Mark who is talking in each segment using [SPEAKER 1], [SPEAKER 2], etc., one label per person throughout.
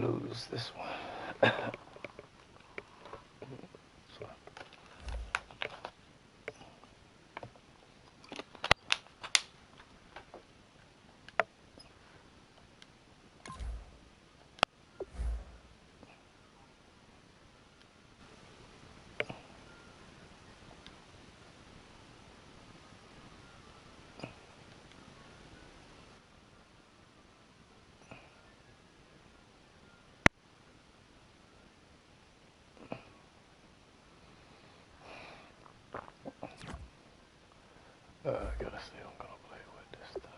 [SPEAKER 1] lose this one. I gotta see I'm gonna play with this stuff.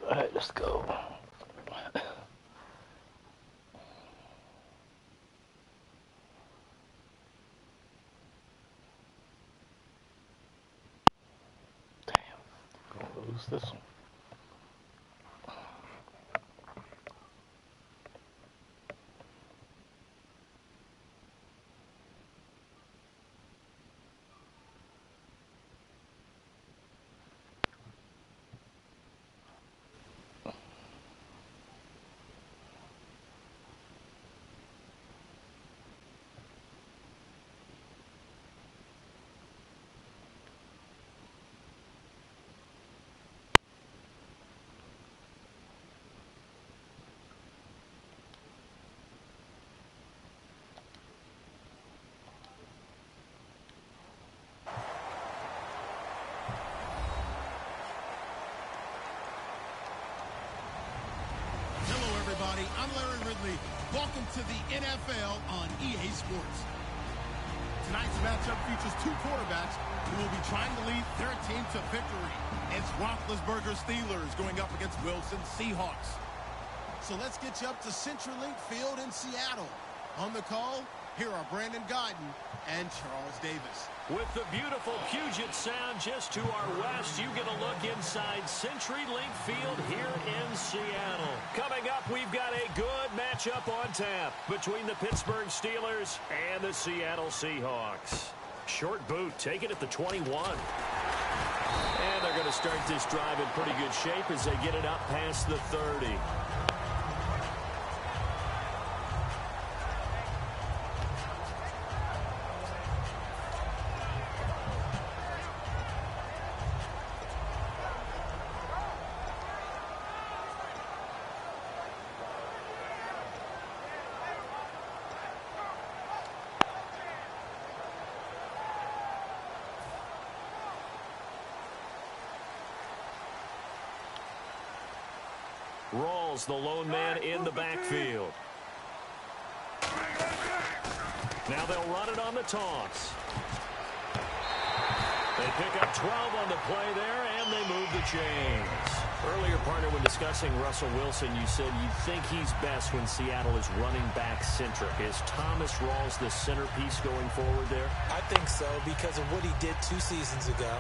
[SPEAKER 1] All right, let's go. Damn, gonna lose this one.
[SPEAKER 2] I'm Larry Ridley. Welcome to the NFL on EA Sports. Tonight's matchup features two quarterbacks who will be trying to lead their team to victory. It's Roethlisberger Steelers going up against Wilson Seahawks. So let's get you up to CenturyLink Field in Seattle. On the call, here are Brandon Guyton and Charles Davis.
[SPEAKER 3] With the beautiful Puget Sound just to our west, you get a look inside CenturyLink Field here in Seattle. Coming up, we've got a good matchup on tap between the Pittsburgh Steelers and the Seattle Seahawks. Short boot, take it at the 21. And they're going to start this drive in pretty good shape as they get it up past the 30. Rawls, the lone man in the backfield. Now they'll run it on the toss. They pick up 12 on the play there, and they move the chains. Earlier, partner, when discussing Russell Wilson, you said you think he's best when Seattle is running back centric. Is Thomas Rawls the centerpiece going forward there?
[SPEAKER 4] I think so because of what he did 2 seasons ago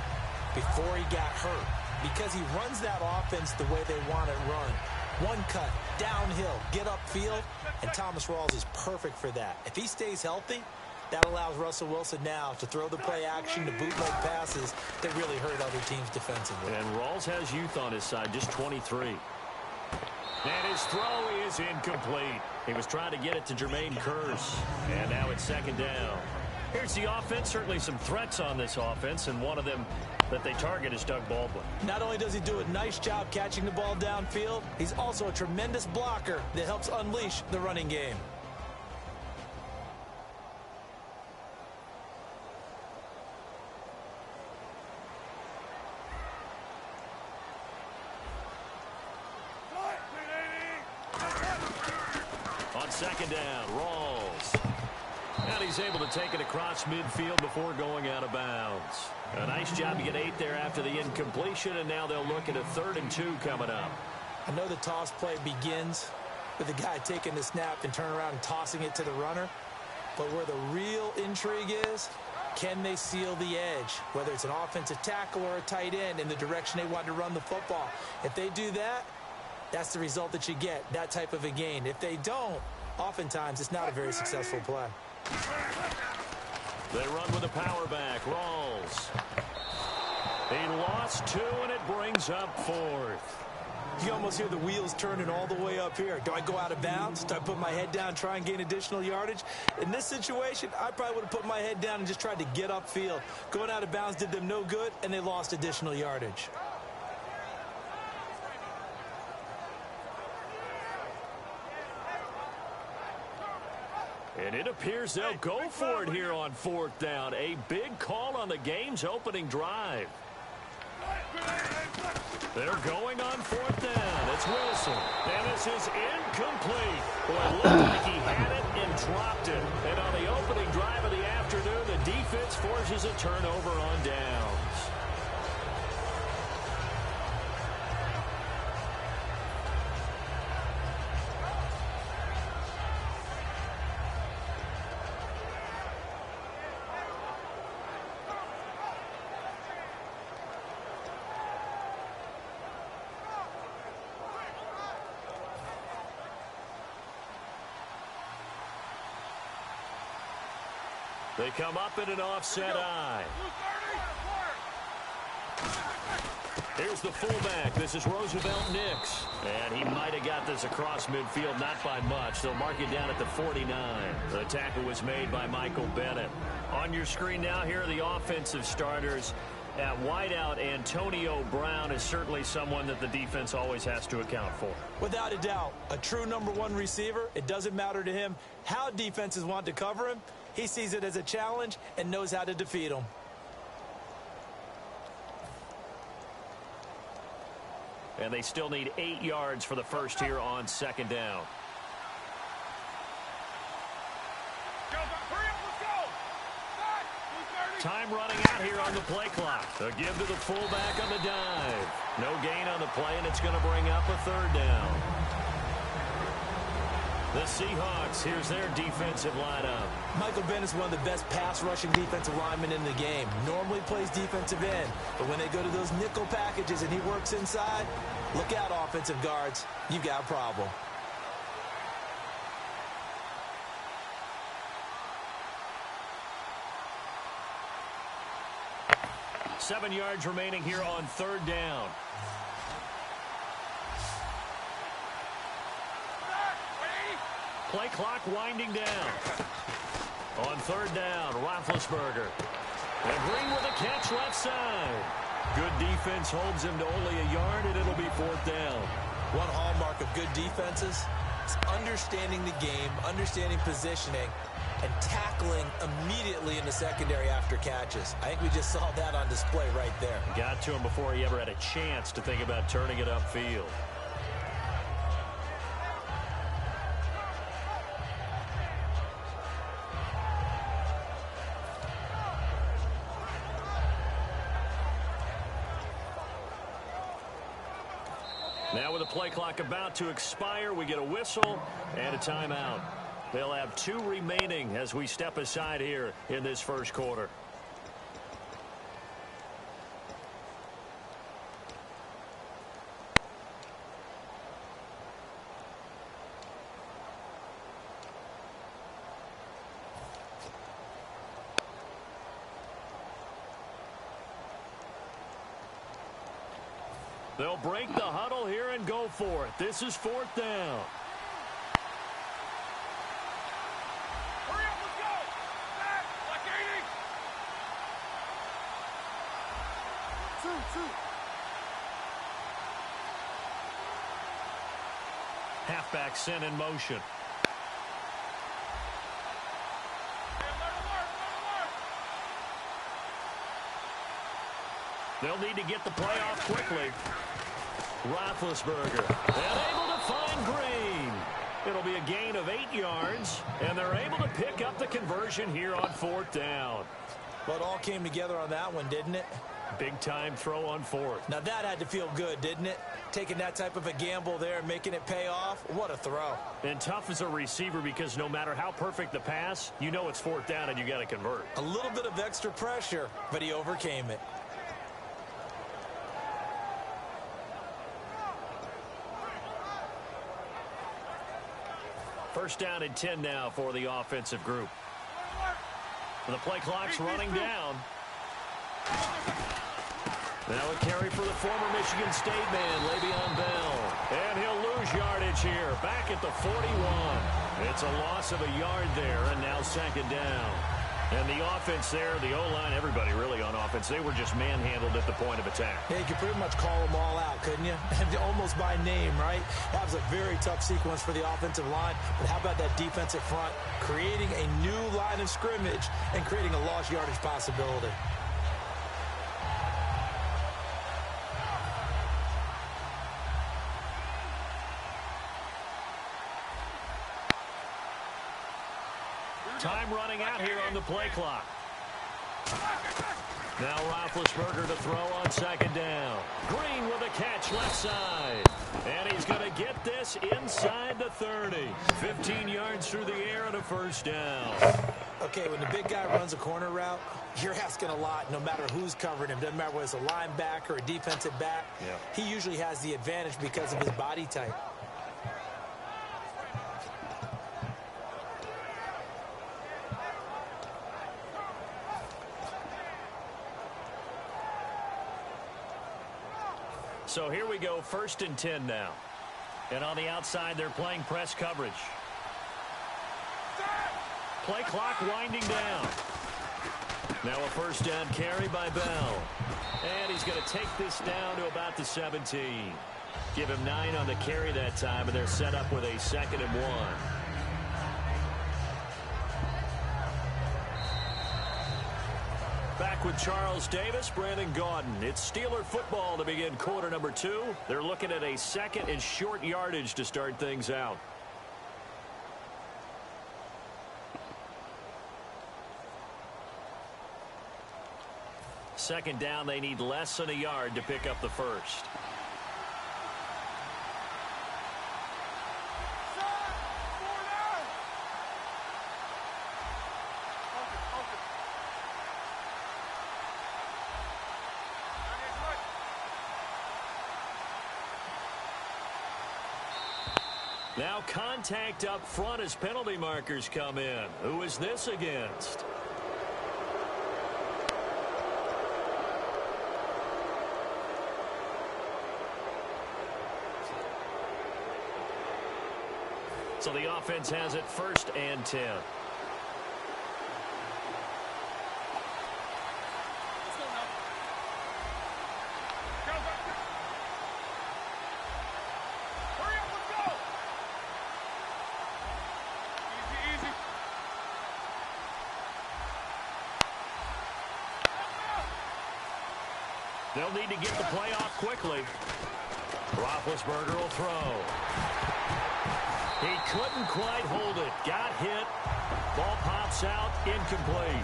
[SPEAKER 4] before he got hurt. Because he runs that offense the way they want it run. One cut, downhill, get upfield, and Thomas Rawls is perfect for that. If he stays healthy, that allows Russell Wilson now to throw the play action, to bootleg passes that really hurt other teams defensively.
[SPEAKER 3] And Rawls has youth on his side, just 23. And his throw is incomplete. He was trying to get it to Jermaine Kearse, and now it's second down. Here's the offense. Certainly some threats on this offense, and one of them that they target is Doug Baldwin.
[SPEAKER 4] Not only does he do a nice job catching the ball downfield, he's also a tremendous blocker that helps unleash the running game.
[SPEAKER 3] second down. Rawls. And he's able to take it across midfield before going out of bounds. A nice job to get 8 there after the incompletion, and now they'll look at a 3rd and 2 coming up.
[SPEAKER 4] I know the toss play begins with the guy taking the snap and turning around and tossing it to the runner. But where the real intrigue is, can they seal the edge, whether it's an offensive tackle or a tight end, in the direction they want to run the football? If they do that, that's the result that you get, that type of a gain. If they don't, oftentimes it's not a very successful play.
[SPEAKER 3] They run with a power back. Rawls. He lost 2, and it brings up 4th.
[SPEAKER 4] You almost hear the wheels turning all the way up here. Do I go out of bounds? Do I put my head down, try and gain additional yardage? In this situation, I probably would have put my head down and just tried to get upfield. Going out of bounds did them no good, and they lost additional yardage.
[SPEAKER 3] And it appears they'll go for it here on 4th down. A big call on the game's opening drive. They're going on 4th down. It's Wilson. And this is incomplete. Boy, it looked like he had it and dropped it. And on the opening drive of the afternoon, the defense forces a turnover on downs. They come up in an offset eye. Here's the fullback. This is Roosevelt Nix. And he might have got this across midfield, not by much. They'll mark it down at the 49. The tackle was made by Michael Bennett. On your screen now, here are the offensive starters. At wideout, Antonio Brown is certainly someone that the defense always has to account for.
[SPEAKER 4] Without a doubt, a true #1 receiver. It doesn't matter to him how defenses want to cover him. He sees it as a challenge and knows how to defeat them.
[SPEAKER 3] And they still need 8 yards for the first here on 2nd down. Time running out here on the play clock. A give to the fullback on the dive. No gain on the play, and it's going to bring up a 3rd down. The Seahawks, here's their defensive lineup. Michael Bennett's one of the best pass-rushing defensive linemen in the game. Normally plays defensive end, but when they go to those nickel packages and he works inside, look out, offensive guards. You've got a problem. Seven yards remaining here on 3rd down. Play clock winding down. On 3rd down, Roethlisberger. And Green with a catch left side. Good defense holds him to only a yard, and it'll be 4th down. One hallmark of good defenses is understanding the game, understanding positioning, and tackling immediately in the secondary after catches. I think we just saw that on display right there. Got to him before he ever had a chance to think about turning it upfield. Now with the play clock about to expire, we get a whistle and a timeout. They'll have 2 remaining as we step aside here in this first quarter. They'll break the huddle here and go for it. This is 4th down.
[SPEAKER 2] Hurry up, let's go! Back, like 80!
[SPEAKER 3] Halfback sent in motion. They'll need to get the play off quickly. Roethlisberger, and able to find Green. It'll be a gain of 8 yards, and they're able to pick up the conversion here on 4th down.
[SPEAKER 4] Well, it all came together on that one, didn't it?
[SPEAKER 3] Big-time throw on 4th.
[SPEAKER 4] Now, that had to feel good, didn't it? Taking that type of a gamble there and making it pay off. What a throw.
[SPEAKER 3] And tough as a receiver because no matter how perfect the pass, you know it's 4th down and you got to convert.
[SPEAKER 4] A little bit of extra pressure, but he overcame it.
[SPEAKER 3] First down and 10 now for the offensive group. The play clock's running down. Now a carry for the former Michigan State man, Le'Veon Bell. And he'll lose yardage here, back at the 41. It's a loss of a yard there, and now 2nd down. And the offense there, the O-line, everybody really on offense, they were just manhandled at the point of attack.
[SPEAKER 4] Yeah, you could pretty much call them all out, couldn't you? Almost by name, right? That was a very tough sequence for the offensive line. But how about that defensive front creating a new line of scrimmage and creating a lost yardage possibility?
[SPEAKER 3] Time running out here on the play clock. Now Roethlisberger to throw on 2nd down. Green with a catch left side. And he's going to get this inside the 30. 15 yards through the air and a 1st down.
[SPEAKER 4] Okay, when the big guy runs a corner route, you're asking a lot no matter who's covering him. Doesn't matter whether it's a linebacker or a defensive back. Yeah. He usually has the advantage because of his body type.
[SPEAKER 3] So here we go, 1st and 10 now. And on the outside, they're playing press coverage. Play clock winding down. Now a 1st down carry by Bell. And he's going to take this down to about the 17. Give him 9 on the carry that time, and they're set up with a 2nd and 1. Back with Charles Davis, Brandon Gaudin. It's Steeler football to begin quarter number 2. They're looking at a 2nd and short yardage to start things out. Second down, they need less than a yard to pick up the 1st. Now contact up front as penalty markers come in. Who is this against? So the offense has it 1st and 10. They'll need to get the play off quickly. Roethlisberger will throw. He couldn't quite hold it. Got hit. Ball pops out. Incomplete.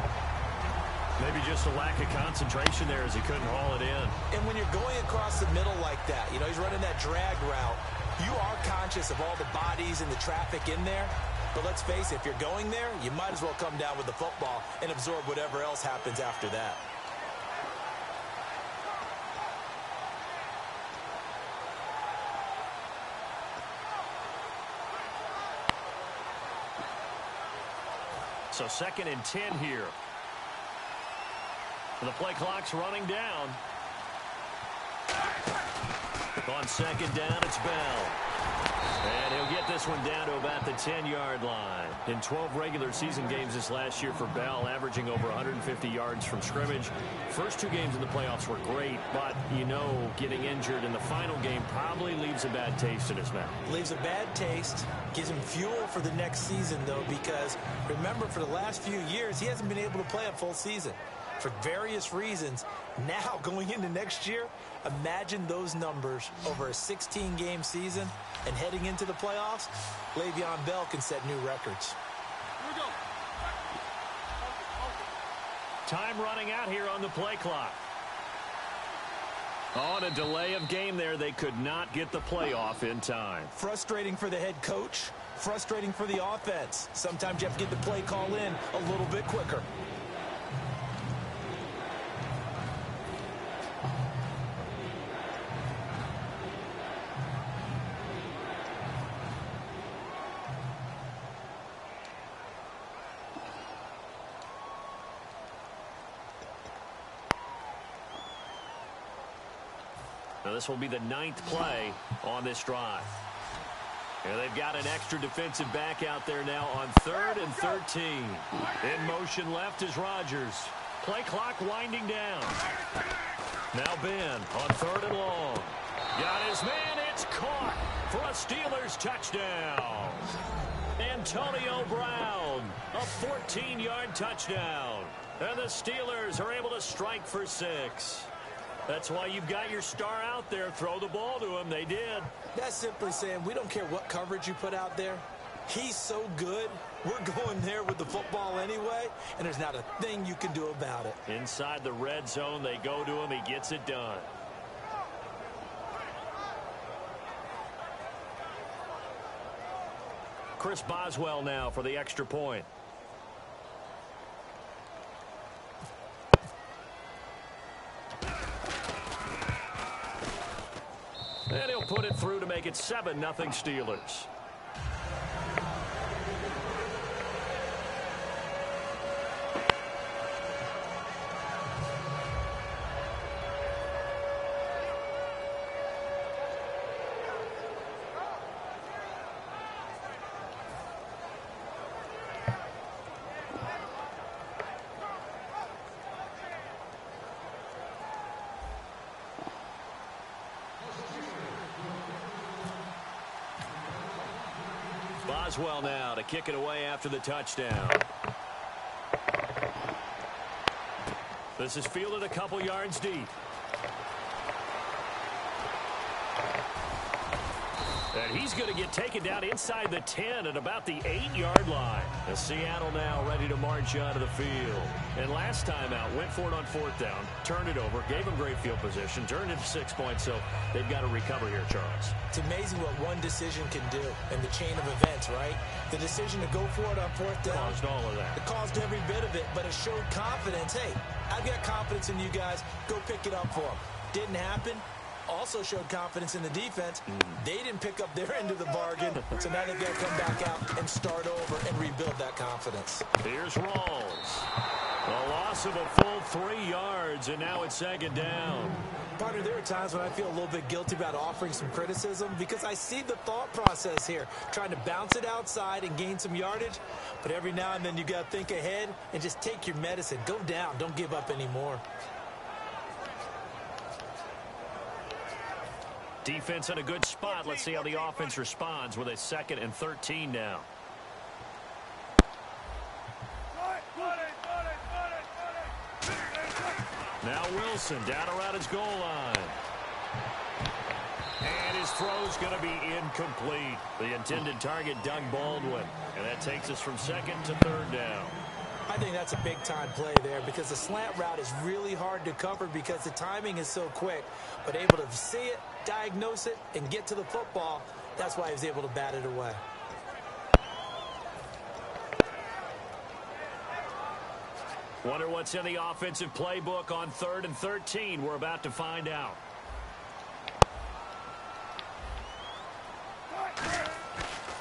[SPEAKER 3] Maybe just a lack of concentration there as he couldn't haul it in.
[SPEAKER 4] And when you're going across the middle like that, you know, he's running that drag route, you are conscious of all the bodies and the traffic in there. But let's face it, if you're going there, you might as well come down with the football and absorb whatever else happens after that.
[SPEAKER 3] So 2nd and 10 here. The play clock's running down. On 2nd down, it's Bell. And he'll get this one down to about the 10-yard line. In 12 regular season games this last year for Bell, averaging over 150 yards from scrimmage. First 2 games in the playoffs were great, but, you know, getting injured in the final game probably leaves a bad taste in his mouth.
[SPEAKER 4] Leaves a bad taste, gives him fuel for the next season, though, because remember, for the last few years, he hasn't been able to play a full season. for various reasons. Now, going into next year, imagine those numbers over a 16-game season and heading into the playoffs. Le'Veon Bell can set new records.
[SPEAKER 2] Here we go.
[SPEAKER 3] Time running out here on the play clock. On a delay of game there, they could not get the playoff in time.
[SPEAKER 4] Frustrating for the head coach, frustrating for the offense. Sometimes you have to get the play call in a little bit quicker.
[SPEAKER 3] Now this will be the 9th play on this drive. And they've got an extra defensive back out there now on 3rd and 13. In motion left is Rodgers. Play clock winding down. Now Ben on 3rd and long. Got his man. It's caught for a Steelers touchdown. Antonio Brown, a 14-yard touchdown. And the Steelers are able to strike for 6. That's why you've got your star out there. Throw the ball to him. They did.
[SPEAKER 4] That's simply saying we don't care what coverage you put out there. He's so good. We're going there with the football anyway, and there's not a thing you can do about it.
[SPEAKER 3] Inside the red zone, they go to him. He gets it done. Chris Boswell now for the extra point. And he'll put it through to make it 7-0 Steelers. Boswell now to kick it away after the touchdown. This is fielded a couple yards deep. And he's going to get taken down inside the 10 at about the 8-yard line. And Seattle now ready to march out of the field. And last time out, went for it on 4th down, turned it over, gave them great field position, turned it to 6 points, so they've got to recover here, Charles.
[SPEAKER 4] It's amazing what one decision can do in the chain of events, right? The decision to go for it on 4th down.
[SPEAKER 3] Caused all of that.
[SPEAKER 4] It caused every bit of it, but it showed confidence. Hey, I've got confidence in you guys. Go pick it up for them. Didn't happen. Also showed confidence in the defense. They didn't pick up their end of the bargain, so now they've got to come back out and start over and rebuild that confidence.
[SPEAKER 3] Here's Rawls. A loss of a full 3 yards, and now it's 2nd down.
[SPEAKER 4] Partner, there are times when I feel a little bit guilty about offering some criticism because I see the thought process here, trying to bounce it outside and gain some yardage. But every now and then you got to think ahead and just take your medicine. Go down. Don't give up anymore.
[SPEAKER 3] Defense in a good spot. Let's see how the offense responds with a 2nd and 13 now. Now Wilson down around his goal line. And his throw's going to be incomplete. The intended target, Doug Baldwin. And that takes us from 2nd to 3rd down.
[SPEAKER 4] I think that's a big-time play there because the slant route is really hard to cover because the timing is so quick. But able to see it, diagnose it, and get to the football, that's why he was able to bat it away.
[SPEAKER 3] Wonder what's in the offensive playbook on 3rd and 13. We're about to find out.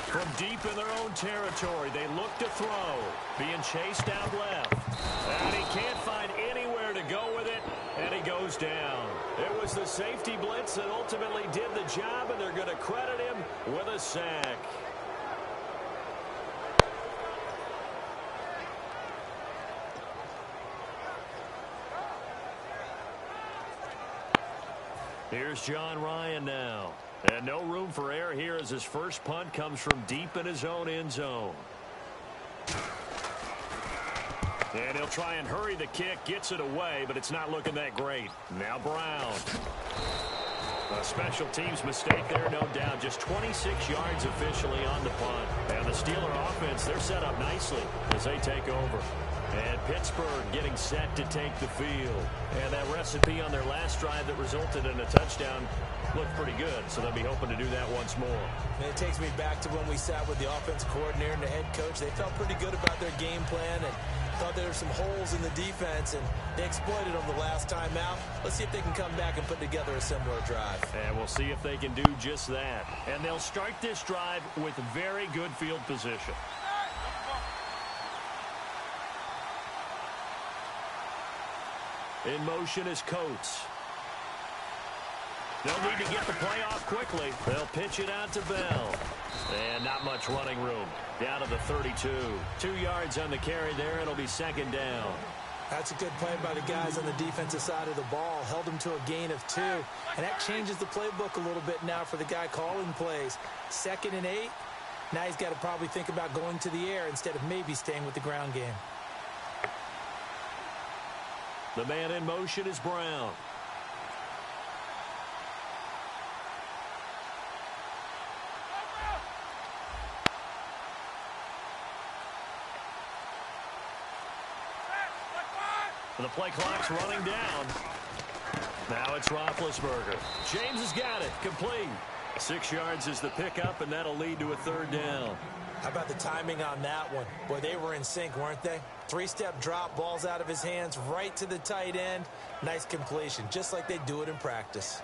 [SPEAKER 3] From deep in their own territory, they look to throw. Being chased out left. And he can't find anywhere to go with it, and he goes down. It was the safety blitz that ultimately did the job, and they're going to credit him with a sack. Here's John Ryan now. And no room for error here as his first punt comes from deep in his own end zone. And he'll try and hurry the kick, gets it away, but it's not looking that great. Now Brown. A special teams mistake there, no doubt. Just 26 yards officially on the punt. And the Steeler offense, they're set up nicely as they take over. And Pittsburgh getting set to take the field. And that recipe on their last drive that resulted in a touchdown looked pretty good, so they'll be hoping to do that once more.
[SPEAKER 4] And it takes me back to when we sat with the offensive coordinator and the head coach. They felt pretty good about their game plan and thought there were some holes in the defense, and they exploited them the last time out. Let's see if they can come back and put together a similar drive.
[SPEAKER 3] And we'll see if they can do just that. And they'll start this drive with very good field position. In motion is Coates. They'll need to get the play off quickly. They'll pitch it out to Bell. And not much running room. Down to the 32. 2 yards on the carry there. It'll be second down.
[SPEAKER 4] That's a good play by the guys on the defensive side of the ball. Held them to a gain of 2. And that changes the playbook a little bit now for the guy calling plays. 2nd and 8. Now he's got to probably think about going to the air instead of maybe staying with the ground game.
[SPEAKER 3] The man in motion is Brown. The play clock's running down. Now it's Roethlisberger. James has got it. Complete. 6 yards is the pickup, and that'll lead to a third down.
[SPEAKER 4] How about the timing on that one? Boy, they were in sync, weren't they? 3-step drop, balls out of his hands, right to the tight end. Nice completion, just like they do it in practice.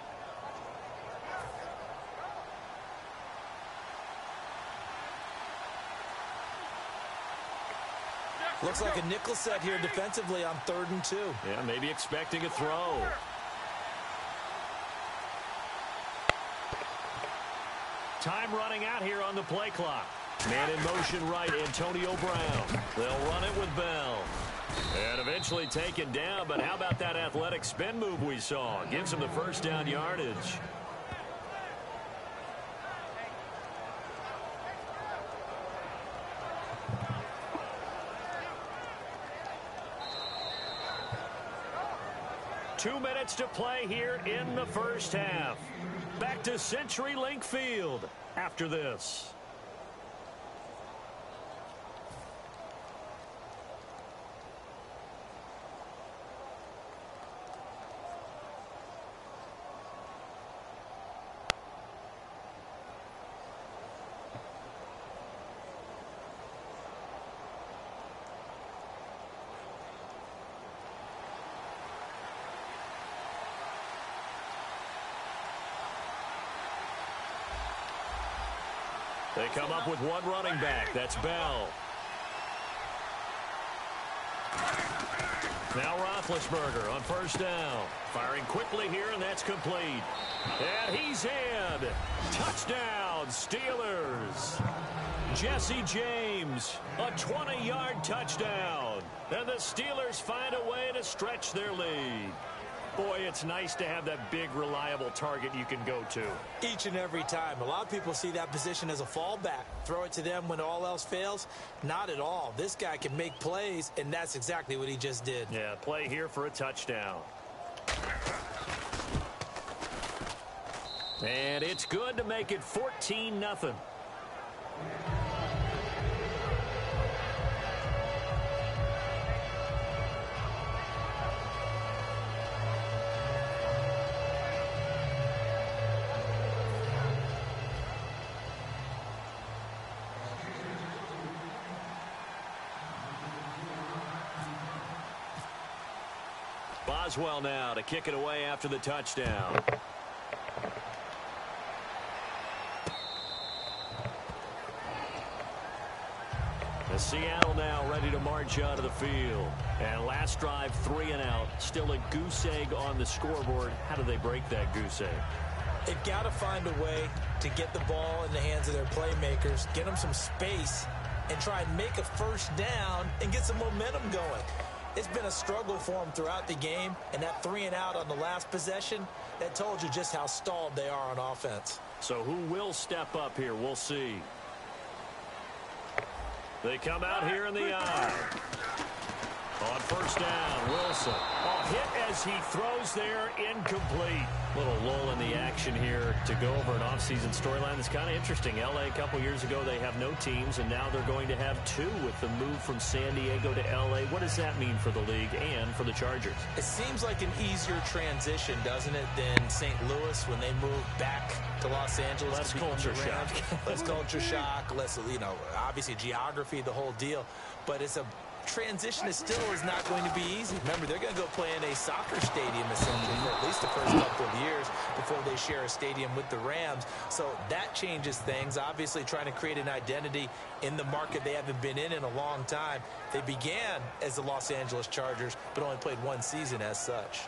[SPEAKER 4] Looks like a nickel set here defensively on 3rd and 2.
[SPEAKER 3] Yeah, maybe expecting a throw. Time running out here on the play clock. Man in motion right, Antonio Brown. They'll run it with Bell. And eventually taken down, but how about that athletic spin move we saw? Gives him the first down yardage. Two minutes to play here in the first half. Back to CenturyLink Field after this. They come up with one running back. That's Bell. Now Roethlisberger on first down. Firing quickly here, and that's complete. And he's in. Touchdown, Steelers. Jesse James, a 20-yard touchdown. And the Steelers find a way to stretch their lead. Boy, it's nice to have that big, reliable target you can go to.
[SPEAKER 4] Each and every time. A lot of people see that position as a fallback. Throw it to them when all else fails. Not at all. This guy can make plays, and that's exactly what he just did.
[SPEAKER 3] Yeah, play here for a touchdown. And it's good to make it 14-0. Boswell now to kick it away after the touchdown. The Seattle now ready to march out of the field. And last drive, 3 and out. Still a goose egg on the scoreboard. How do they break that goose egg?
[SPEAKER 4] They've got to find a way to get the ball in the hands of their playmakers, get them some space, and try and make a first down and get some momentum going. It's been a struggle for them throughout the game, and that 3 and out on the last possession, that told you just how stalled they are on offense.
[SPEAKER 3] So who will step up here? We'll see. They come out here in the eye. On first down, Wilson. Hit as he throws there, incomplete. Little lull in the action here to go over an offseason storyline that's kind of interesting. L.A. a couple years ago, they have no teams, and now they're going to have two with the move from San Diego to L.A. What does that mean for the league and for the Chargers?
[SPEAKER 4] It seems like an easier transition, doesn't it, than St. Louis when they moved back to Los Angeles.
[SPEAKER 3] Less culture shock.
[SPEAKER 4] Less culture shock, less, obviously geography, the whole deal. But it's a transition that still is not going to be easy. Remember, they're going to go play in a soccer stadium essentially for at least the first couple of years before they share a stadium with the Rams. So that changes things. Obviously trying to create an identity in the market they haven't been in a long time. They began as the Los Angeles Chargers, but only played one season as such.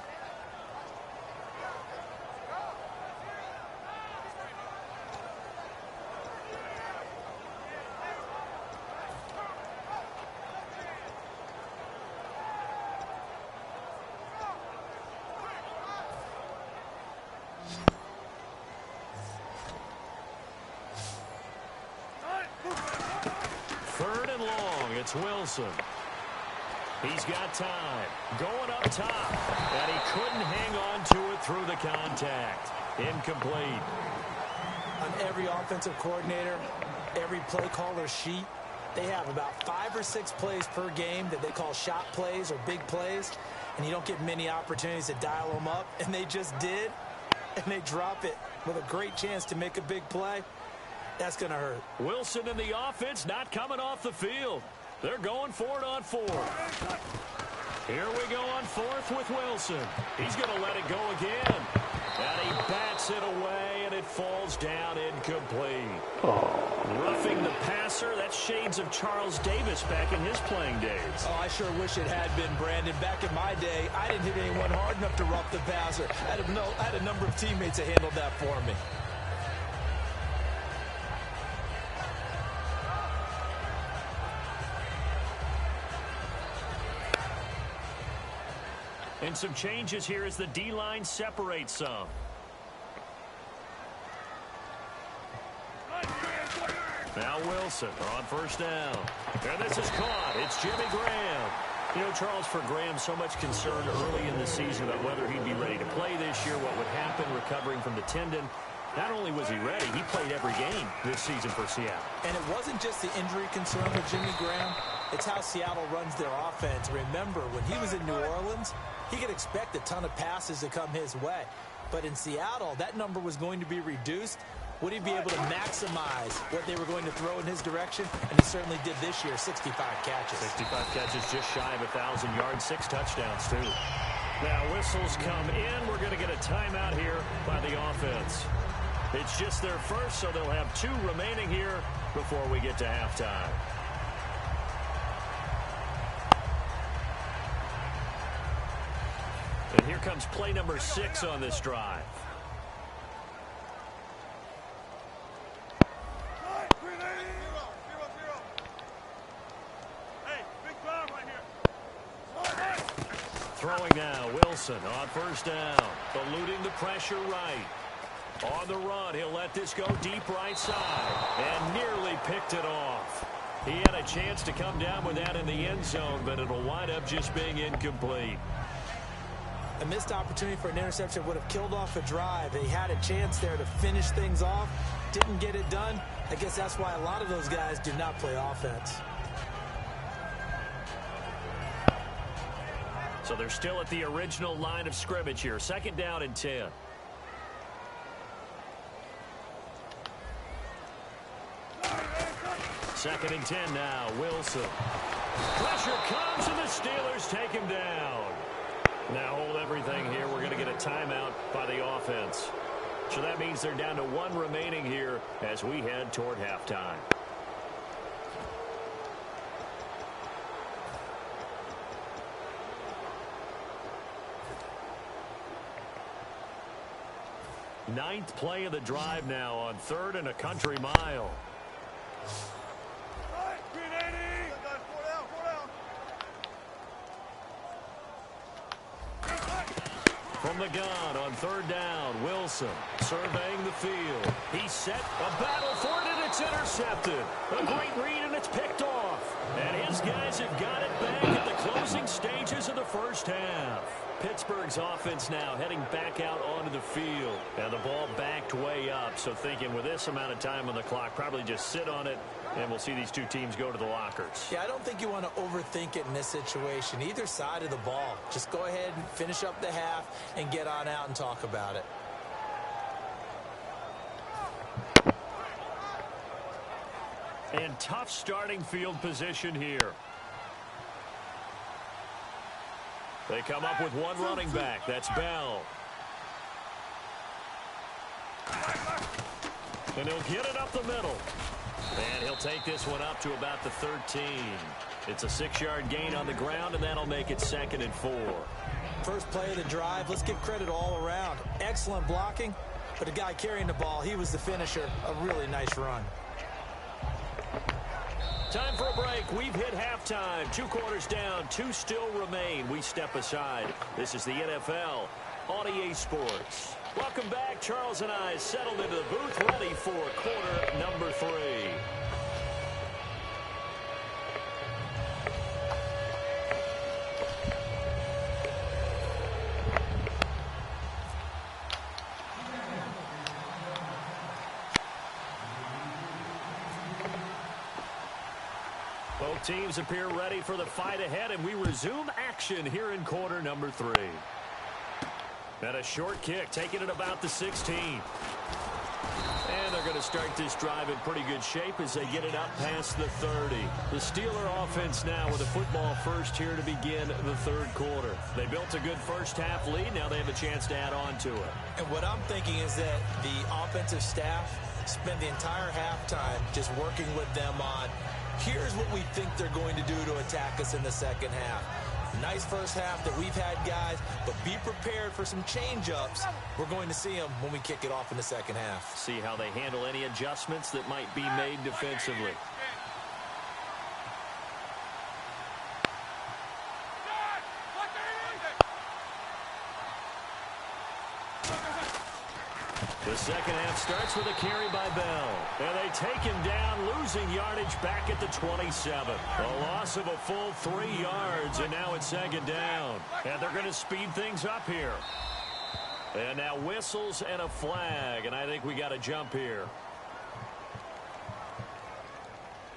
[SPEAKER 3] Third and long, it's Wilson. He's got time. Going up top. And he couldn't hang on to it through the contact. Incomplete.
[SPEAKER 4] On every offensive coordinator, every play caller sheet, they have about 5 or 6 plays per game that they call shot plays or big plays. And you don't get many opportunities to dial them up. And they just did. And they drop it with a great chance to make a big play. That's going to hurt.
[SPEAKER 3] Wilson and the offense not coming off the field. They're going for it on fourth. Here we go on fourth with Wilson. He's going to let it go again. And he bats it away, and it falls down incomplete. Roughing the passer. That's shades of Charles Davis back in his playing days.
[SPEAKER 4] Oh, I sure wish it had been, Brandon. Back in my day, I didn't hit anyone hard enough to rough the passer. I had a number of teammates that handled that for me.
[SPEAKER 3] And some changes here as the D-line separates some. Now Wilson on first down. And this is caught. It's Jimmy Graham. You know, Charles, for Graham, so much concern early in the season about whether he'd be ready to play this year, what would happen recovering from the tendon. Not only was he ready, he played every game this season for Seattle.
[SPEAKER 4] And it wasn't just the injury concern with Jimmy Graham. It's how Seattle runs their offense. Remember, when he was in New Orleans, he could expect a ton of passes to come his way. But in Seattle, that number was going to be reduced. Would he be able to maximize what they were going to throw in his direction? And he certainly did this year, 65 catches.
[SPEAKER 3] 65 catches, just shy of 1,000 yards, 6 touchdowns, too. Now, whistles come in. We're going to get a timeout here by the offense. It's just their first, so they'll have 2 remaining here before we get to halftime. And here comes play number 6 on this drive. Throwing now, Wilson on first down, eluding the pressure right. On the run, he'll let this go deep right side, and nearly picked it off. He had a chance to come down with that in the end zone, but it'll wind up just being incomplete.
[SPEAKER 4] A missed opportunity for an interception would have killed off a drive. They had a chance there to finish things off, didn't get it done. I guess that's why a lot of those guys do not play offense.
[SPEAKER 3] So they're still at the original line of scrimmage here. 2nd down and 10. Second and 10 now. Wilson. Pressure comes, and the Steelers take him down. Now hold everything here. We're going to get a timeout by the offense. So that means they're down to 1 remaining here as we head toward halftime. Ninth play of the drive now on 3rd and a country mile. From the gun on 3rd down, Wilson surveying the field. He's set. A battle for it. It it's intercepted. A great read, and it's picked off. And his guys have got it back at the closing stages of the first half. Pittsburgh's offense now heading back out onto the field. And the ball backed way up. So thinking with this amount of time on the clock, probably just sit on it, and we'll see these two teams go to the lockers.
[SPEAKER 4] Yeah, I don't think you want to overthink it in this situation. Either side of the ball. Just go ahead and finish up the half and get on out and talk about it.
[SPEAKER 3] And tough starting field position here. They come up with one running back. That's Bell. And he'll get it up the middle. And he'll take this one up to about the 13. It's a 6-yard gain on the ground, and that'll make it 2nd and 4.
[SPEAKER 4] First play of the drive, let's give credit all around. Excellent blocking, but the guy carrying the ball, he was the finisher. A really nice run.
[SPEAKER 3] Time for a break. We've hit halftime. 2 quarters down. 2 still remain. We step aside. This is the NFL on EA Sports. Welcome back. Charles and I settled into the booth, ready for quarter number 3. Both teams appear ready for the fight ahead, and we resume action here in quarter number 3. And a short kick, taking it about the 16. And they're going to start this drive in pretty good shape as they get it up past the 30. The Steeler offense now with a football first here to begin the third quarter. They built a good first half lead. Now they have a chance to add on to it.
[SPEAKER 4] And what I'm thinking is that the offensive staff spent the entire halftime just working with them on, here's what we think they're going to do to attack us in the second half. Nice first half that we've had, guys, but be prepared for some change-ups. We're going to see them when we kick it off in the second half.
[SPEAKER 3] See how they handle any adjustments that might be made defensively. The second half starts with a carry by Bell. And they take him down, losing yardage back at the 27. A loss of a full 3 yards, and now it's 2nd down. And they're going to speed things up here. And now whistles and a flag, and I think we got a jump here.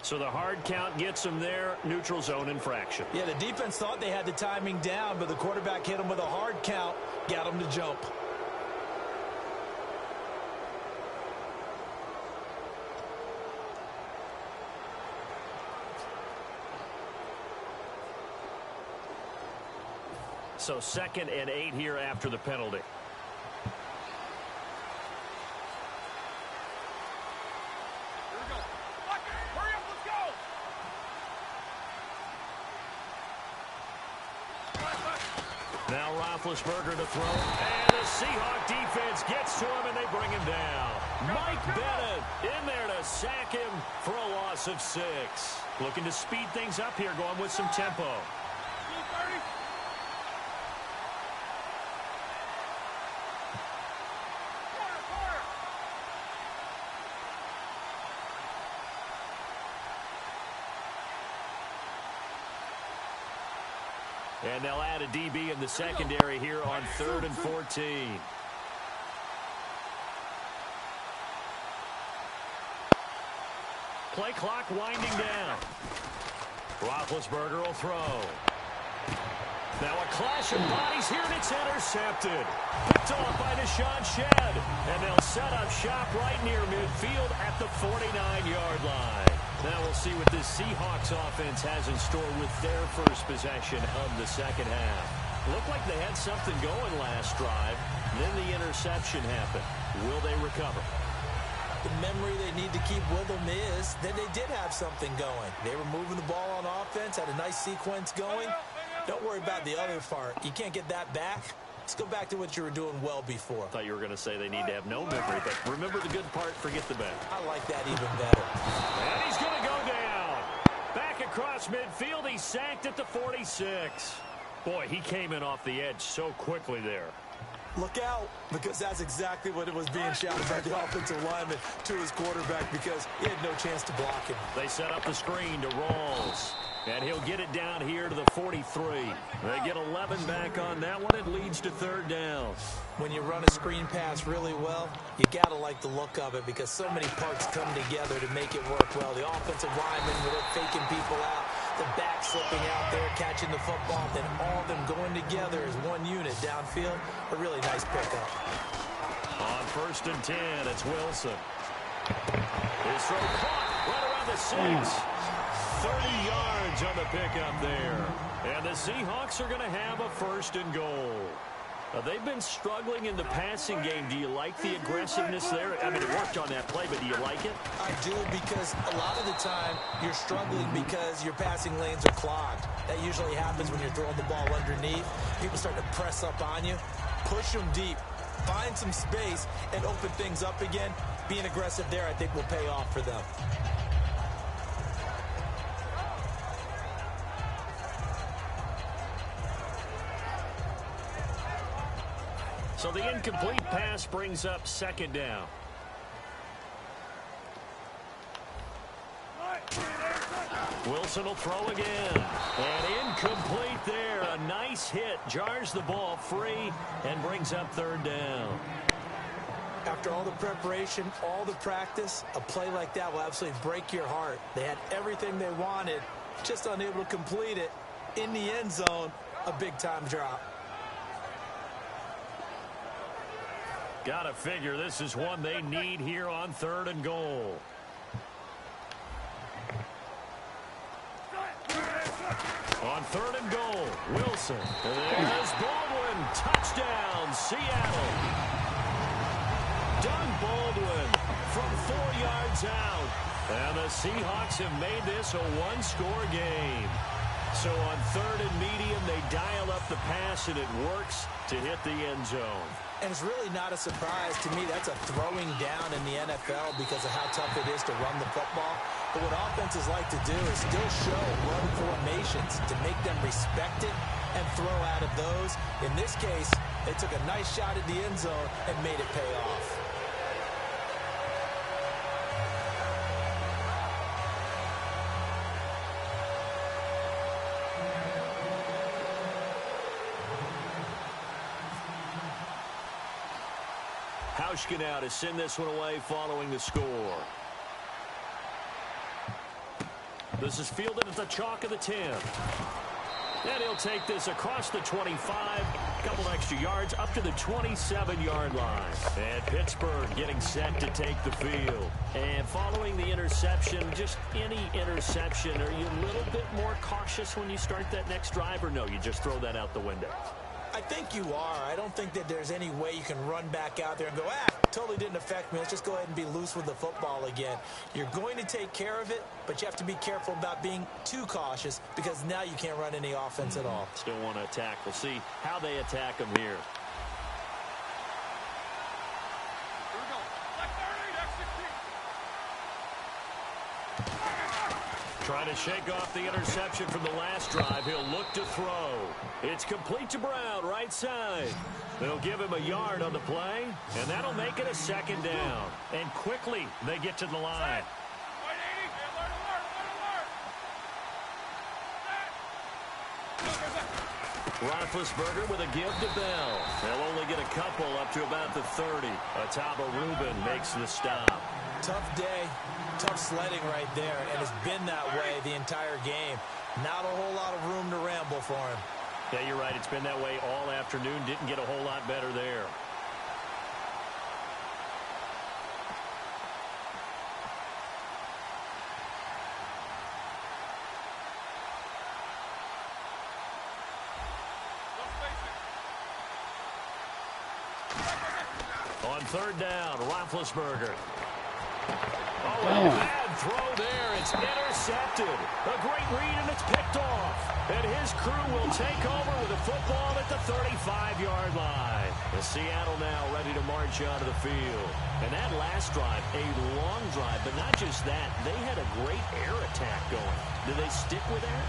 [SPEAKER 3] So the hard count gets them there, neutral zone infraction.
[SPEAKER 4] Yeah, the defense thought they had the timing down, but the quarterback hit them with a hard count, got them to jump.
[SPEAKER 3] So 2nd and 8 here after the penalty.
[SPEAKER 2] Here we go. Hurry up, let's go.
[SPEAKER 3] Now Roethlisberger to throw. And the Seahawk defense gets to him, and they bring him down. Mike Bennett in there to sack him for a loss of 6. Looking to speed things up here, going with some tempo. And they'll add a DB in the secondary here on 3rd and 14. Play clock winding down. Roethlisberger will throw. Now a clash of bodies here, and it's intercepted. Picked off by Deshaun Shedd. And they'll set up shop right near midfield at the 49-yard line. Now we'll see what this Seahawks offense has in store with their first possession of the second half. Looked like they had something going last drive. Then the interception happened. Will they recover?
[SPEAKER 4] The memory they need to keep with them is that they did have something going. They were moving the ball on offense, had a nice sequence going. Don't worry about the other part. You can't get that back. Let's go back to what you were doing well before.
[SPEAKER 3] I thought you were going to say they need to have no memory, but remember the good part, forget the bad.
[SPEAKER 4] I like that even better.
[SPEAKER 3] And he's going to go down. Back across midfield, he's sacked at the 46. Boy, he came in off the edge so quickly there.
[SPEAKER 4] Look out, because that's exactly what it was being shouted by the offensive lineman to his quarterback because he had no chance to block him.
[SPEAKER 3] They set up the screen to Rawls. And he'll get it down here to the 43. They get 11 back on that one. It leads to third down.
[SPEAKER 4] When you run a screen pass really well, you got to like the look of it because so many parts come together to make it work well. The offensive linemen, they're faking people out. The back slipping out there, catching the football. Then all of them going together as one unit downfield. A really nice pickup.
[SPEAKER 3] On 1st and 10, it's Wilson. His throw caught right around the 6. 30 yards on the pickup there. And the Seahawks are going to have a 1st and goal. They've been struggling in the passing game. Do you like the aggressiveness there? I mean, it worked on that play, but do you like it?
[SPEAKER 4] I do, because a lot of the time you're struggling because your passing lanes are clogged. That usually happens when you're throwing the ball underneath. People start to press up on you. Push them deep. Find some space and open things up again. Being aggressive there, I think, will pay off for them.
[SPEAKER 3] So the incomplete pass brings up 2nd down. Wilson will throw again. And incomplete there. A nice hit. Jars the ball free and brings up 3rd down.
[SPEAKER 4] After all the preparation, all the practice, a play like that will absolutely break your heart. They had everything they wanted, just unable to complete it. In the end zone, a big-time drop.
[SPEAKER 3] Gotta figure this is one they need here on 3rd and goal. On 3rd and goal, Wilson. There's Baldwin. Touchdown, Seattle. Doug Baldwin from 4 yards out. And the Seahawks have made this a one-score game. So on 3rd and medium, they dial up the pass, and it works to hit the end zone.
[SPEAKER 4] And it's really not a surprise to me. That's a throwing down in the NFL because of how tough it is to run the football. But what offenses like to do is still show run formations to make them respect it and throw out of those. In this case, they took a nice shot at the end zone and made it pay off.
[SPEAKER 3] Hauschka now to send this one away following the score. This is fielded at the chalk of the 10. And he'll take this across the 25, a couple extra yards up to the 27-yard line. And Pittsburgh getting set to take the field. And following the interception, just any interception, are you a little bit more cautious when you start that next drive, or no, you just throw that out the window?
[SPEAKER 4] I think you are. I don't think that there's any way you can run back out there and go, totally didn't affect me. Let's just go ahead and be loose with the football again. You're going to take care of it, but you have to be careful about being too cautious because now you can't run any offense at all.
[SPEAKER 3] Still want to attack. We'll see how they attack them here. Trying to shake off the interception from the last drive. He'll look to throw. It's complete to Brown, right side. They'll give him a yard on the play, and that'll make it a 2nd down. And quickly, they get to the line. Roethlisberger with a give to Bell. They'll only get a couple up to about the 30. Ataba Rubin makes the stop.
[SPEAKER 4] Tough day, tough sledding right there, and it's been that way the entire game. Not a whole lot of room to ramble for him.
[SPEAKER 3] Yeah, you're right. It's been that way all afternoon. Didn't get a whole lot better there. On 3rd down, Roethlisberger. Oh, a bad throw there. It's intercepted. A great read, and it's picked off. And his crew will take over with the football at the 35-yard line. The Seattle now ready to march onto the field. And that last drive, a long drive, but not just that. They had a great air attack going. Do they stick with that?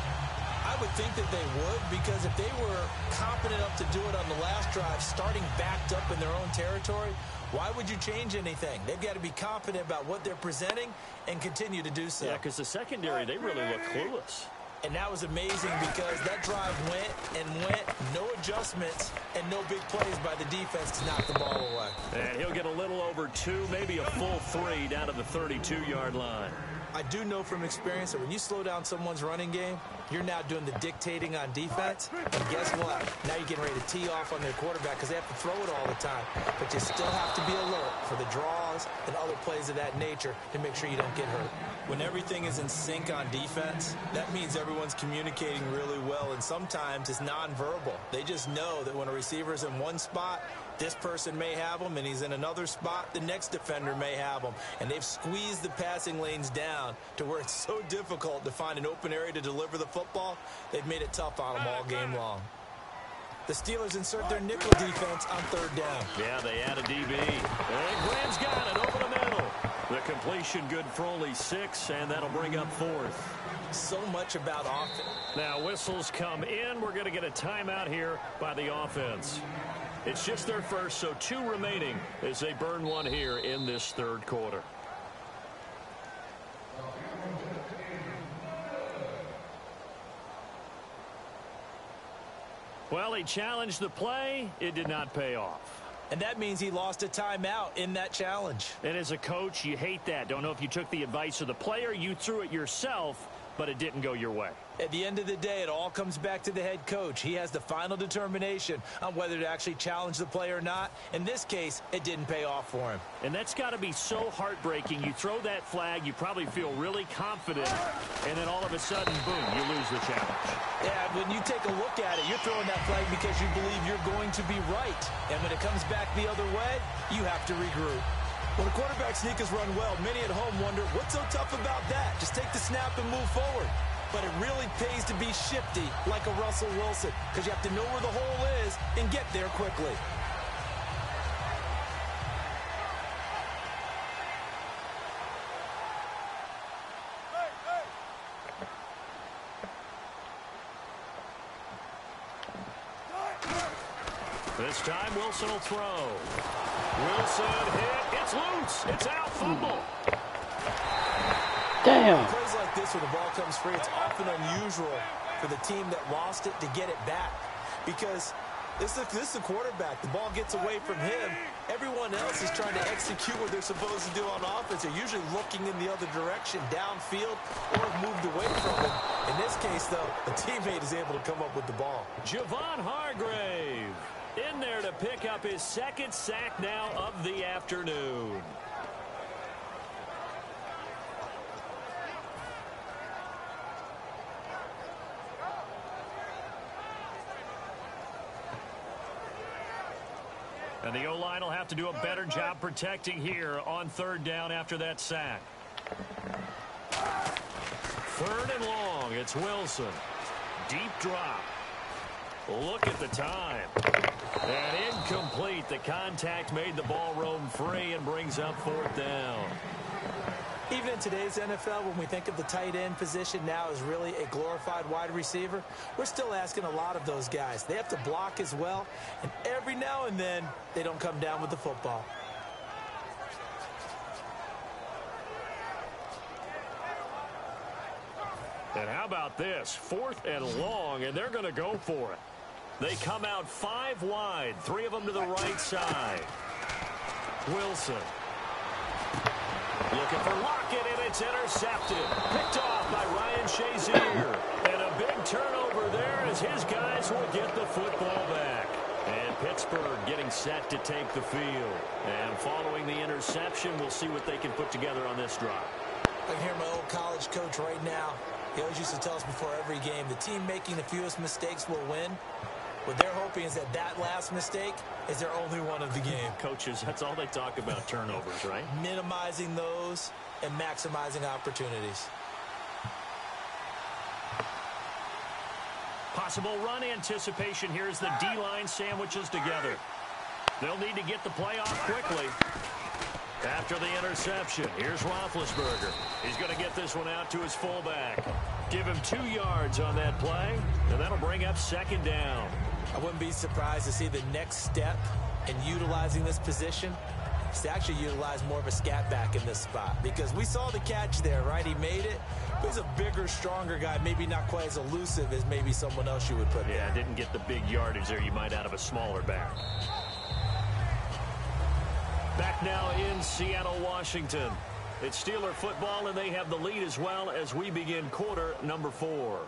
[SPEAKER 4] I I would think that they would, because if they were competent enough to do it on the last drive, starting backed up in their own territory, why would you change anything? They've got to be confident about what they're presenting and continue to do so.
[SPEAKER 3] Yeah, because the secondary, they really look clueless.
[SPEAKER 4] And that was amazing because that drive went and went, no adjustments, and no big plays by the defense to knock the ball away.
[SPEAKER 3] And he'll get a little over 2, maybe a full 3 down to the 32-yard line.
[SPEAKER 4] I do know from experience that when you slow down someone's running game, you're now doing the dictating on defense. And guess what? Now you're getting ready to tee off on their quarterback because they have to throw it all the time. But you still have to be alert for the draws and other plays of that nature to make sure you don't get hurt. When everything is in sync on defense, that means everyone's communicating really well, and sometimes it's nonverbal. They just know that when a receiver's in one spot, this person may have him, and he's in another spot, the next defender may have him. And they've squeezed the passing lanes down to where it's so difficult to find an open area to deliver the football. They've made it tough on them all game long. The Steelers insert their nickel defense on 3rd down.
[SPEAKER 3] Yeah, they add a DB. And Graham's got it over the middle. The completion good for only 6, and that'll bring up 4th.
[SPEAKER 4] So much about offense.
[SPEAKER 3] Now whistles come in. We're going to get a timeout here by the offense. It's just their first, so 2 remaining as they burn one here in this 3rd quarter. Well, he challenged the play. It did not pay off.
[SPEAKER 4] And that means he lost a timeout in that challenge.
[SPEAKER 3] And as a coach, you hate that. Don't know if you took the advice of the player, you threw it yourself, but it didn't go your way.
[SPEAKER 4] At the end of the day, it all comes back to the head coach. He has the final determination on whether to actually challenge the play or not. In this case, it didn't pay off for him.
[SPEAKER 3] And that's got to be so heartbreaking. You throw that flag, you probably feel really confident, and then all of a sudden, boom, you lose the challenge.
[SPEAKER 4] Yeah, when you take a look at it, you're throwing that flag because you believe you're going to be right. And when it comes back the other way, you have to regroup. When a quarterback sneak is run well, many at home wonder, what's so tough about that? Just take the snap and move forward. But it really pays to be shifty like a Russell Wilson, because you have to know where the hole is and get there quickly.
[SPEAKER 3] This time, Wilson will throw. Wilson hit. It's loose. It's out. Fumble.
[SPEAKER 1] Damn.
[SPEAKER 4] Plays like this where the ball comes free, it's often unusual for the team that lost it to get it back. Because this is the quarterback. The ball gets away from him. Everyone else is trying to execute what they're supposed to do on offense. They're usually looking in the other direction, downfield, or have moved away from him. In this case, though, a teammate is able to come up with the ball.
[SPEAKER 3] Javon Hargrave in there to pick up his 2nd sack now of the afternoon. And the O-line will have to do a better job protecting here on 3rd down after that sack. 3rd and long. It's Wilson. Deep drop. Look at the time. And incomplete. The contact made the ball roam free and brings up 4th down.
[SPEAKER 4] Even in today's NFL, when we think of the tight end position now as really a glorified wide receiver, we're still asking a lot of those guys. They have to block as well, and every now and then, they don't come down with the football.
[SPEAKER 3] And how about this? 4th and long, and they're going to go for it. They come out 5 wide, 3 of them to the right side. Wilson. Looking for Lockett, and it's intercepted. Picked off by Ryan Shazier. And a big turnover there as his guys will get the football back. And Pittsburgh getting set to take the field. And following the interception, we'll see what they can put together on this drive.
[SPEAKER 4] I can hear my old college coach right now. He always used to tell us before every game, the team making the fewest mistakes will win. What they're hoping is that last mistake is their only one of the game.
[SPEAKER 3] Coaches, that's all they talk about, turnovers, right?
[SPEAKER 4] Minimizing those and maximizing opportunities.
[SPEAKER 3] Possible run anticipation here as the D-line sandwiches together. They'll need to get the play off quickly. After the interception, here's Roethlisberger. He's going to get this one out to his fullback. Give him 2 yards on that play, and that'll bring up second down.
[SPEAKER 4] I wouldn't be surprised to see the next step in utilizing this position is to actually utilize more of a scat back in this spot, because we saw the catch there, right? He made it. He's a bigger, stronger guy, maybe not quite as elusive as maybe someone else you would put there.
[SPEAKER 3] Yeah, didn't get the big yardage there you might out of a smaller back. Back now in Seattle, Washington. It's Steeler football, and they have the lead as well as we begin quarter number 4.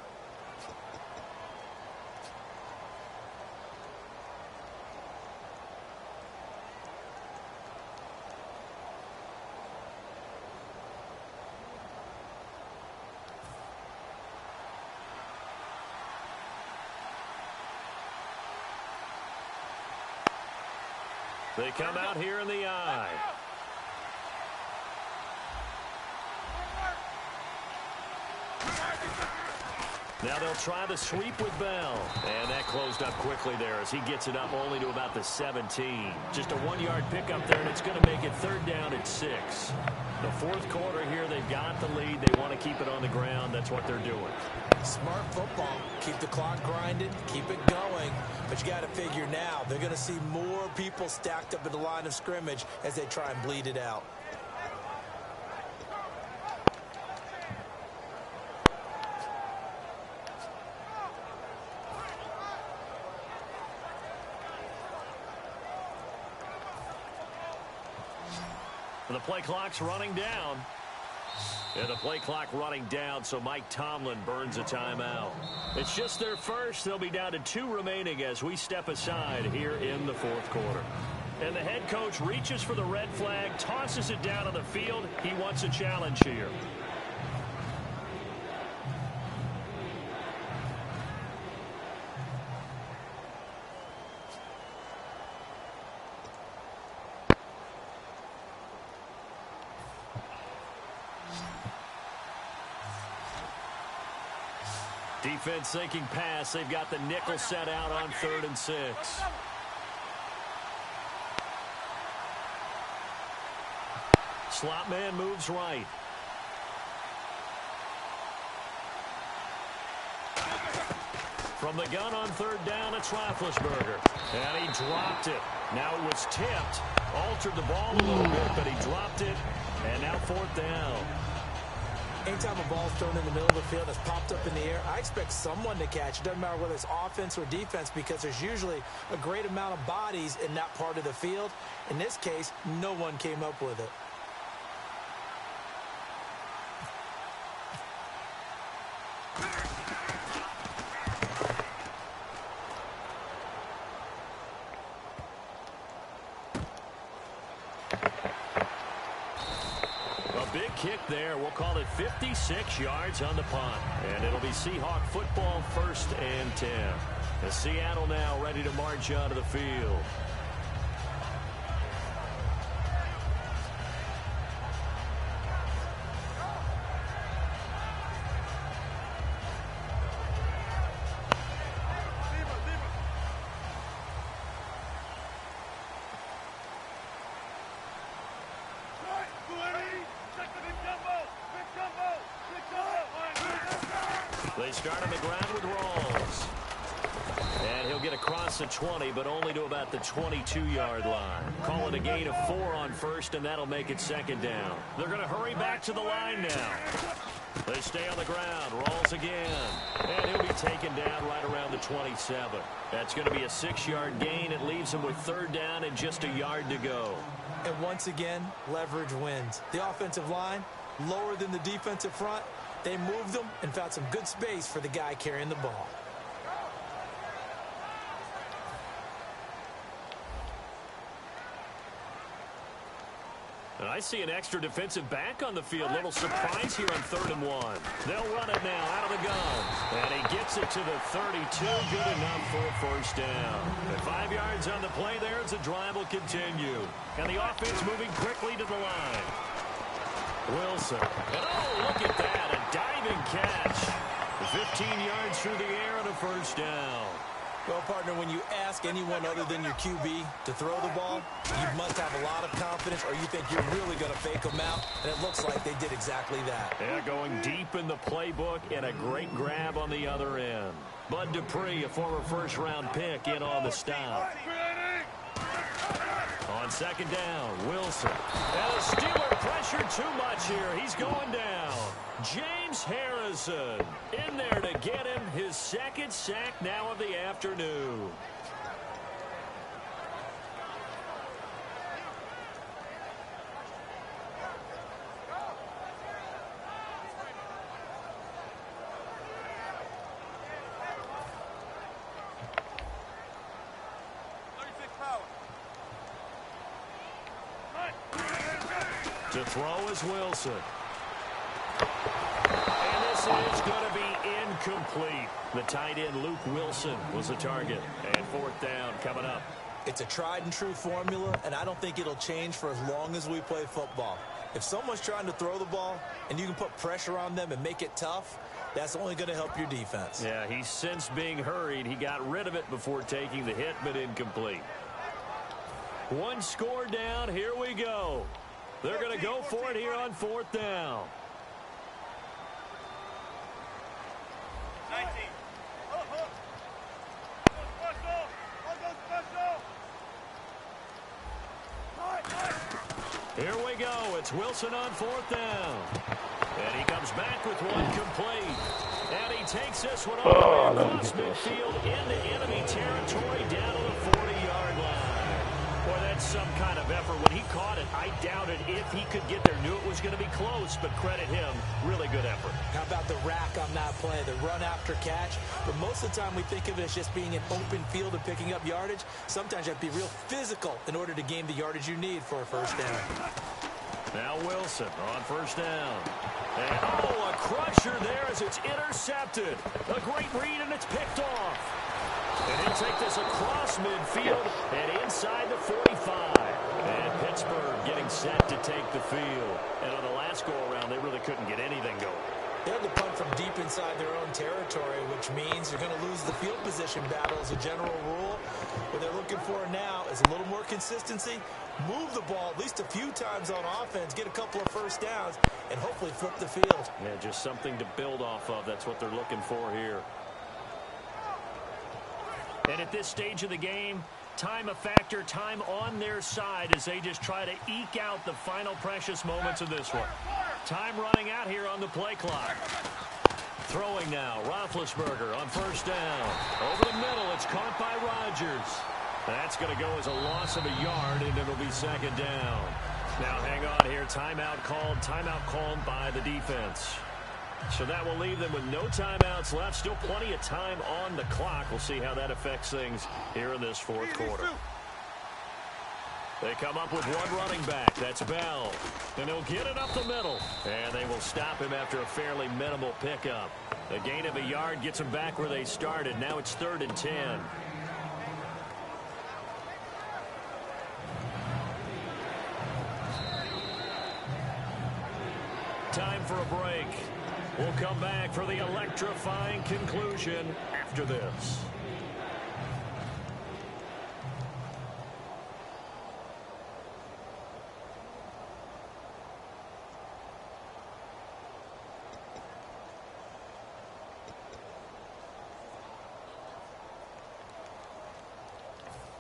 [SPEAKER 3] They come out here in the eye. Now they'll try the sweep with Bell. And that closed up quickly there as he gets it up only to about the 17. Just a 1-yard pickup there, and it's going to make it third down at 6. The fourth quarter here, they've got the lead. They want to keep it on the ground. That's what they're doing.
[SPEAKER 4] Smart football. Keep the clock grinding. Keep it going. But you got to figure now, they're going to see more people stacked up at the line of scrimmage as they try and bleed it out.
[SPEAKER 3] The play clock's running down. And the play clock running down, so Mike Tomlin burns a timeout. It's just their first. They'll be down to 2 remaining as we step aside here in the fourth quarter. And the head coach reaches for the red flag, tosses it down on the field. He wants a challenge here. Defense sinking pass. They've got the nickel set out on 3rd and 6. Slot man moves right. From the gun on 3rd down, it's Roethlisberger. And he dropped it. Now it was tipped. Altered the ball a little bit, but he dropped it. And now 4th down.
[SPEAKER 4] Anytime a ball's thrown in the middle of the field that's popped up in the air, I expect someone to catch. It doesn't matter whether it's offense or defense, because there's usually a great amount of bodies in that part of the field. In this case, no one came up with it.
[SPEAKER 3] Kick there. We'll call it 56 yards on the punt. And it'll be Seahawk football, 1st and 10. As Seattle now ready to march onto the field. They start on the ground with Rawls. And he'll get across the 20, but only to about the 22-yard line. Call it a gain of 4 on 1st, and that'll make it 2nd down. They're going to hurry back to the line now. They stay on the ground. Rawls again. And he'll be taken down right around the 27. That's going to be a 6-yard gain. It leaves him with 3rd down and just a yard to go.
[SPEAKER 4] And once again, leverage wins. The offensive line, lower than the defensive front. They moved them and found some good space for the guy carrying the ball.
[SPEAKER 3] And I see an extra defensive back on the field. Little surprise here on 3rd and 1. They'll run it now out of the gun. And he gets it to the 32. Good enough for a 1st down. And 5 yards on the play there as the drive will continue. And the offense moving quickly to the line. Wilson. And oh, look at that. A diving catch. 15 yards through the air and a 1st down.
[SPEAKER 4] Well, partner, when you ask anyone other than your QB to throw the ball, you must have a lot of confidence or you think you're really going to fake them out, and it looks like they did exactly that.
[SPEAKER 3] Yeah, going deep in the playbook and a great grab on the other end. Bud Dupree, a former first-round pick, in on the stop. On second down, Wilson. And the Steeler pressured too much here. He's going down. James Harrison in there to get him his second sack now of the afternoon. To throw is Wilson. And this is going to be incomplete. The tight end, Luke Wilson, was the target. And fourth down coming up.
[SPEAKER 4] It's a tried and true formula, and I don't think it'll change for as long as we play football. If someone's trying to throw the ball and you can put pressure on them and make it tough, that's only going to help your defense.
[SPEAKER 3] Yeah, he's since being hurried. He got rid of it before taking the hit, but incomplete. One score down. Here we go. They're going to go for it here on fourth down.
[SPEAKER 5] 19.
[SPEAKER 3] Here we go. It's Wilson on fourth down. And he comes back with one complete. And he takes this one all the way across midfield into enemy territory down to the 40-yard line. Boy, that's some kind of effort. When he caught it, I doubted if he could get there. Knew it was going to be close, but credit him. Really good effort.
[SPEAKER 4] How about the rack on that play, the run after catch? But most of the time we think of it as just being an open field and picking up yardage. Sometimes you have to be real physical in order to gain the yardage you need for a first down.
[SPEAKER 3] Now Wilson on first down. And a crusher there as it's intercepted. A great read, and it's picked off. And he'll take this across midfield and inside the 45. And Pittsburgh getting set to take the field. And on the last go-around, they really couldn't get anything going.
[SPEAKER 4] They had to punt from deep inside their own territory, which means you're going to lose the field position battle as a general rule. What they're looking for now is a little more consistency, move the ball at least a few times on offense, get a couple of first downs, and hopefully flip the field.
[SPEAKER 3] Yeah, just something to build off of. That's what they're looking for here. And at this stage of the game, time a factor, time on their side as they just try to eke out the final precious moments of this one. Time running out here on the play clock. Throwing now, Roethlisberger on first down. Over the middle, it's caught by Rodgers. That's going to go as a loss of a yard, and it'll be second down. Now hang on here, timeout called by the defense. So that will leave them with no timeouts left. Still plenty of time on the clock. We'll see how that affects things here in this fourth quarter. They come up with one running back. That's Bell. And they'll get it up the middle. And they will stop him after a fairly minimal pickup. A gain of a yard gets them back where they started. Now it's 3rd and 10. Time for a break. We'll come back for the electrifying conclusion after this.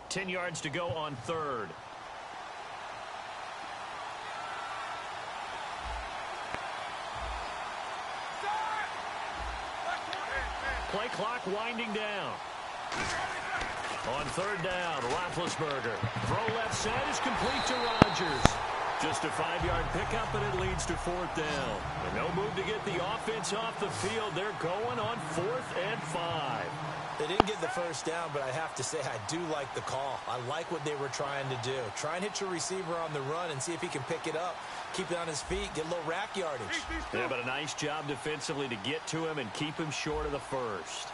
[SPEAKER 3] Ten yards to go on 3rd. Play clock winding down. On 3rd down, Roethlisberger. Throw left side is complete to Rodgers. Just a 5-yard pickup, and it leads to 4th down. And no move to get the offense off the field. They're going on 4th and 5.
[SPEAKER 4] They didn't get the first down, but I have to say I do like the call. I like what they were trying to do. Try and hit your receiver on the run and see if he can pick it up. Keep it on his feet, get a little rack yardage.
[SPEAKER 3] Yeah, but a nice job defensively to get to him and keep him short of the first.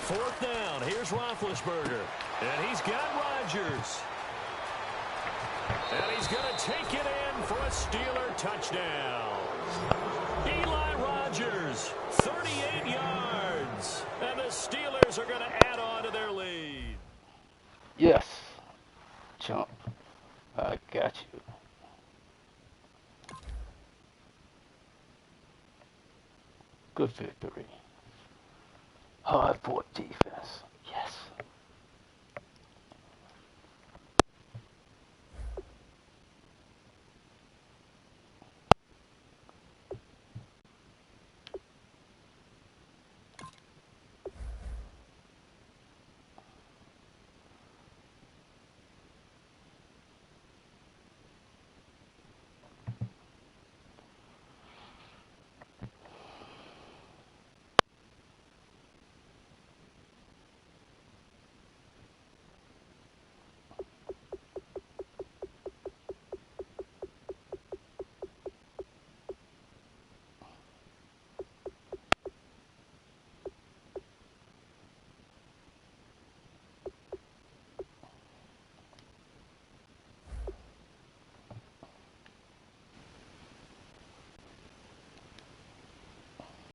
[SPEAKER 3] Fourth down. Here's Here's Roethlisberger. And he's got Rodgers. And he's going to take it in for a Steeler touchdown. Eli Rodgers, 38 yards. And the Steelers are going to add on to their lead.
[SPEAKER 1] Yes, chump. I got you. Good victory. Hard fought defense.